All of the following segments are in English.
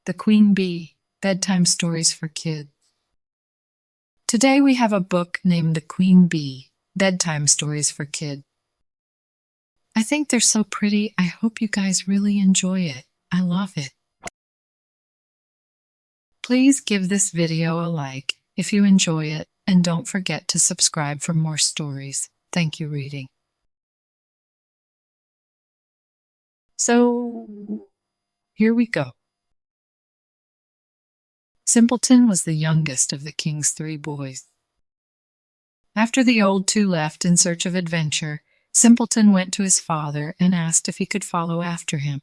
The Queen Bee, Bedtime Stories for Kids. Today we have a book named The Queen Bee, Bedtime Stories for Kids. I think they're so pretty. I hope you guys really enjoy it. I love it. Please give this video a like if you enjoy it, and don't forget to subscribe for more stories. Thank you, reading. So, here we go. Simpleton was the youngest of the king's 3 boys. After the old 2 left in search of adventure, Simpleton went to his father and asked if he could follow after him.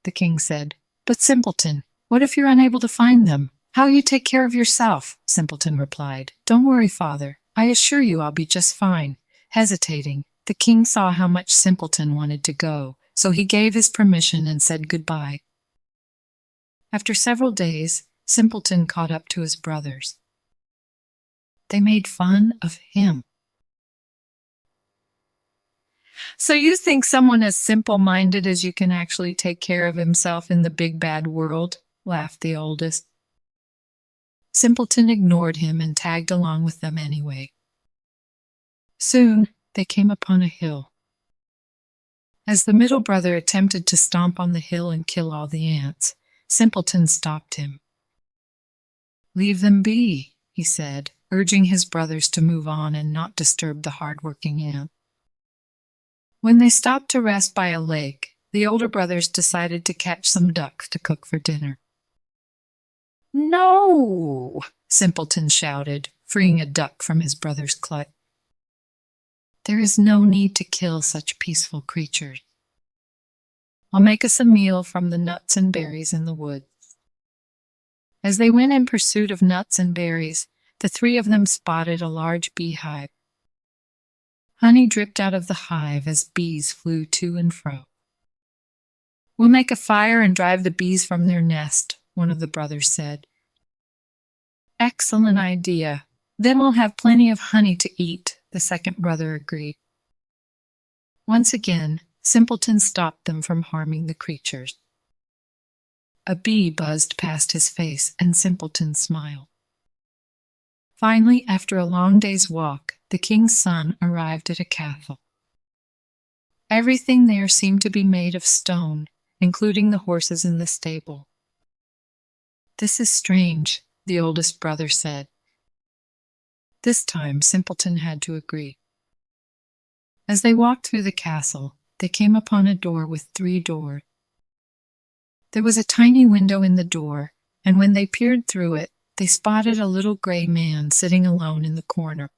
The king said, "But Simpleton, what if you're unable to find them? How'll you take care of yourself?" Simpleton replied, "Don't worry, father. I assure you I'll be just fine." Hesitating, the king saw how much Simpleton wanted to go, so he gave his permission and said goodbye. After several days, Simpleton caught up to his brothers. They made fun of him. "So you think someone as simple-minded as you can actually take care of himself in the big bad world?" laughed the oldest. Simpleton ignored him and tagged along with them anyway. Soon they came upon a hill. As the middle brother attempted to stomp on the hill and kill all the ants, Simpleton stopped him. "Leave them be," he said, urging his brothers to move on and not disturb the hard-working ant. When they stopped to rest by a lake, the older brothers decided to catch some ducks to cook for dinner. "No!" Simpleton shouted, freeing a duck from his brother's clutch. "There is no need to kill such peaceful creatures. I'll make us a meal from the nuts and berries in the woods." As they went in pursuit of nuts and berries, the 3 of them spotted a large beehive. Honey dripped out of the hive as bees flew to and fro. "We'll make a fire and drive the bees from their nest," one of the brothers said. "Excellent idea. Then we'll have plenty of honey to eat," the second brother agreed. Once again, Simpleton stopped them from harming the creatures. A bee buzzed past his face, and Simpleton smiled. Finally, after a long day's walk, the king's son arrived at a castle. Everything there seemed to be made of stone, including the horses in the stable. "This is strange," the oldest brother said. This time, Simpleton had to agree. As they walked through the castle, they came upon a door with 3 doors. There was a tiny window in the door, and when they peered through it, they spotted a little gray man sitting alone in the corner.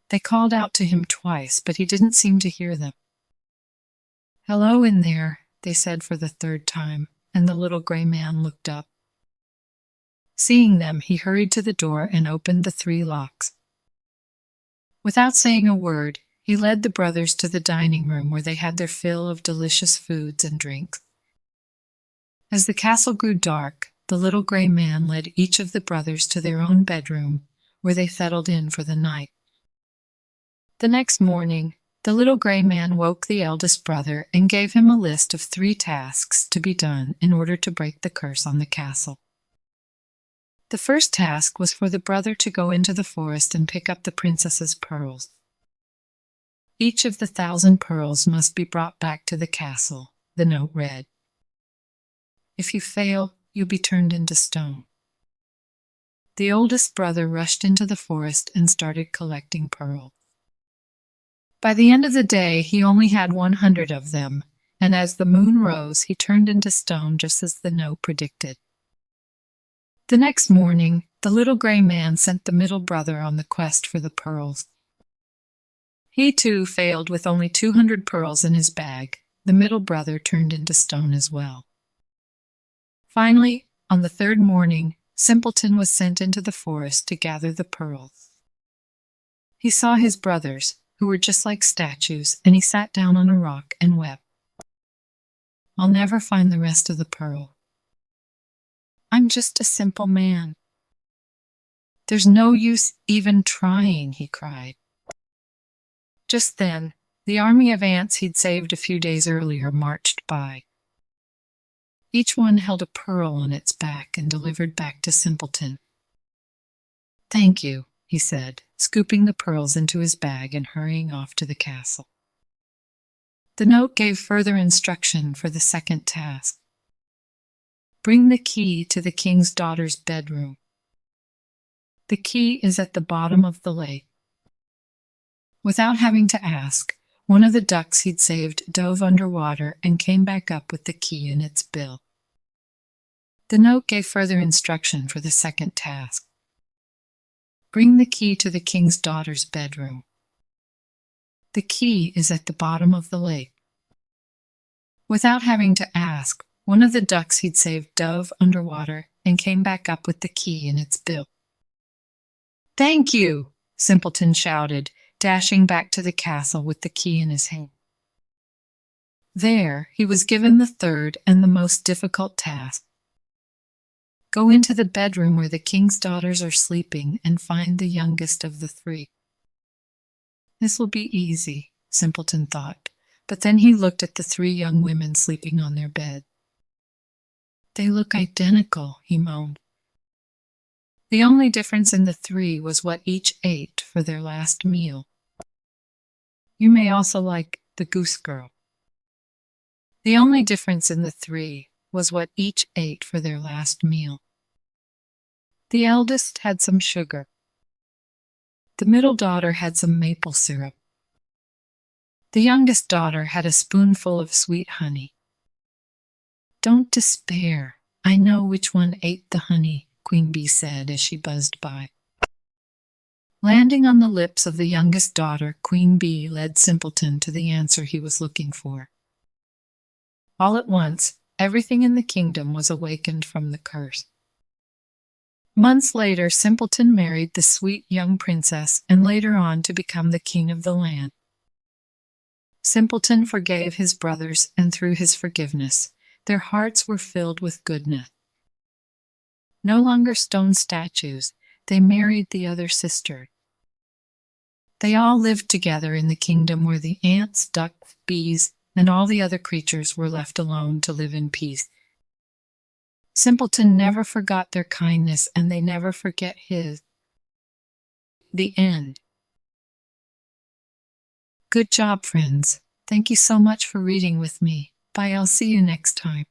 They called out to him twice, but he didn't seem to hear them. "Hello in there," they said for the 3rd time, and the little gray man looked up. Seeing them, he hurried to the door and opened the 3 locks. Without saying a word, he led the brothers to the dining room where they had their fill of delicious foods and drinks. As the castle grew dark, the little gray man led each of the brothers to their own bedroom, where they settled in for the night. The next morning, the little gray man woke the eldest brother and gave him a list of 3 tasks to be done in order to break the curse on the castle. The first task was for the brother to go into the forest and pick up the princess's pearls. Each of the 1,000 pearls must be brought back to the castle, the note read. If you fail, you'll be turned into stone. The oldest brother rushed into the forest and started collecting pearls. By the end of the day, he only had 100 of them, and as the moon rose, he turned into stone just as the note predicted. The next morning, the little gray man sent the middle brother on the quest for the pearls. He too failed with only 200 pearls in his bag. The middle brother turned into stone as well. Finally, on the 3rd morning, Simpleton was sent into the forest to gather the pearls. He saw his brothers, who were just like statues, and he sat down on a rock and wept. "I'll never find the rest of the pearl. I'm just a simple man. There's no use even trying," he cried. Just then, the army of ants he'd saved a few days earlier marched by. Each one held a pearl on its back and delivered back to Simpleton. "Thank you," he said, scooping the pearls into his bag and hurrying off to the castle. The note gave further instruction for the second task. Bring the key to the king's daughter's bedroom. The key is at the bottom of the lake. Without having to ask, one of the ducks he'd saved dove underwater and came back up with the key in its bill. The note gave further instruction for the second task. Bring the key to the king's daughter's bedroom. The key is at the bottom of the lake. Without having to ask, one of the ducks he'd saved dove underwater and came back up with the key in its bill. "Thank you," Simpleton shouted, dashing back to the castle with the key in his hand. There, he was given the third and the most difficult task. Go into the bedroom where the king's daughters are sleeping and find the youngest of the three. This will be easy, Simpleton thought, but then he looked at the three young women sleeping on their bed. They look identical, he moaned. The only difference in the three was what each ate for their last meal. You may also like the goose girl. The only difference in the three was what each ate for their last meal. The eldest had some sugar. The middle daughter had some maple syrup. The youngest daughter had a spoonful of sweet honey. Don't despair. I know which one ate the honey, Queen Bee said as she buzzed by. Landing on the lips of the youngest daughter, Queen Bee led Simpleton to the answer he was looking for. All at once, everything in the kingdom was awakened from the curse. Months later, Simpleton married the sweet young princess and later on to become the king of the land. Simpleton forgave his brothers, and through his forgiveness, their hearts were filled with goodness. No longer stone statues, they married the other sister. They all lived together in the kingdom where the ants, ducks, bees, and all the other creatures were left alone to live in peace. Simpleton never forgot their kindness, and they never forget his. The end. Good job, friends. Thank you so much for reading with me. Bye, I'll see you next time.